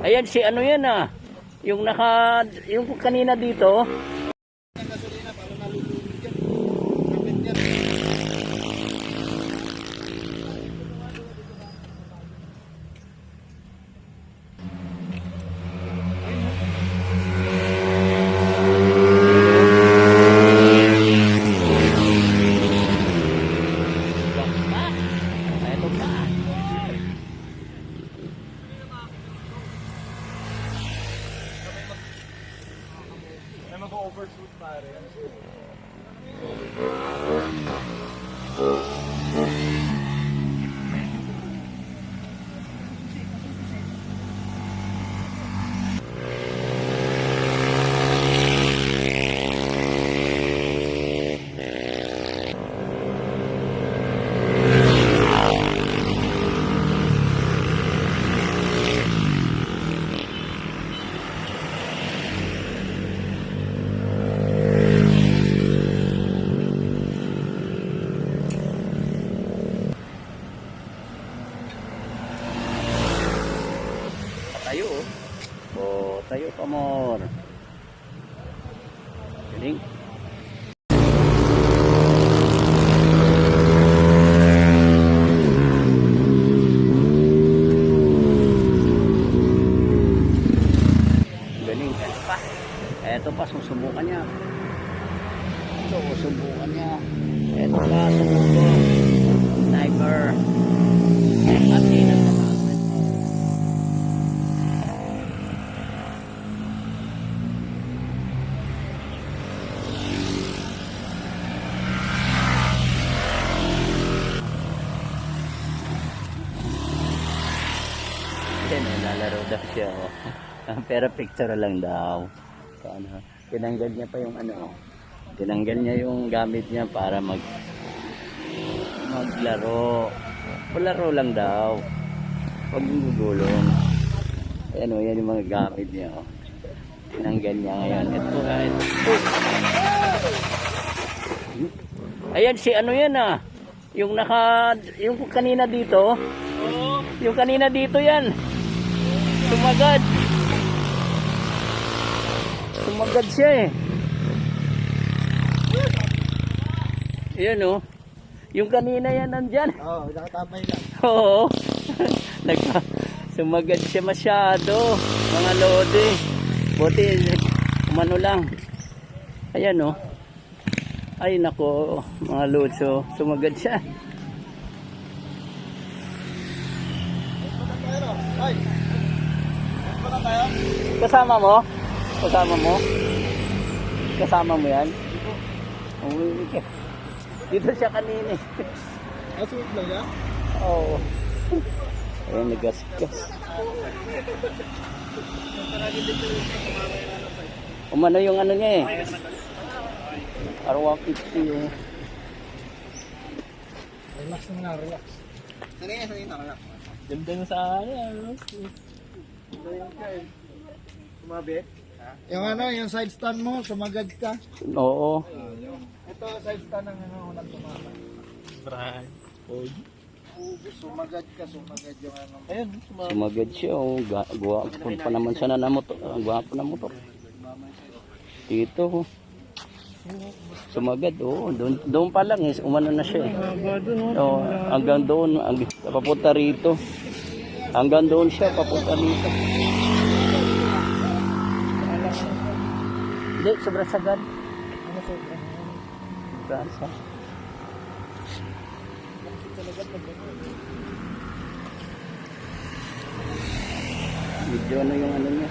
Ayan si ano yan ah. Yung kanina dito. Mag-overshoot pare. Tayo oh. Tayo pa more. Galing. Galing. Eto pa susubukan niya. Susubukan niya. Eto pa susubukan. Sniper. At dito pa. Lalaro daw siya pero picture lang daw. So, ano, tinanggal niya pa yung ano, tinanggal niya yung gamit niya para maglaro. Palaro lang daw, huwag yung gugulong. Ayan o, yan yung mga gamit niya o. Tinanggal niya ngayon. Ito guys, ayan si ano yan ah, yung kanina dito. Yung kanina dito yan. Sumagad. Sumagad siya eh. Ayan o. Yung kanina yan nandyan. Oo, nakatambay lang. Oo. Sumagad siya masyado. Mga lodi. Buti umano lang. Ayan o. Ay nako mga lodso. Sumagad siya. Ay! Kasama mo? Kasama mo? Kasama mo yan? Uwi ka. Dito siya kanina. Asunod lang yan? Oo. Ayan, nagasgas. Umano yung ano niya eh. R150 yung... Relax na nga, relax. Sanay na, relax. Ganda na sa ano. Sumabi? Yung ano, yung side stand mo, sumagad ka. Oo. Ito, side stand ang unang tumama. Right. Sumagad yung ano. Ayun, sumagad siya. Oh. Gwapo pa naman siya na motor. Gwapo na motor. Dito. Sumagad. Oh. Doon pa lang. Umano na siya. Oh, hanggang doon. Papunta rito. Hanggang doon siya. Papunta rito. Hindi, sobrang sagad. Ano sobrang? Sobrang sagad. Medyo ano yung ano niya.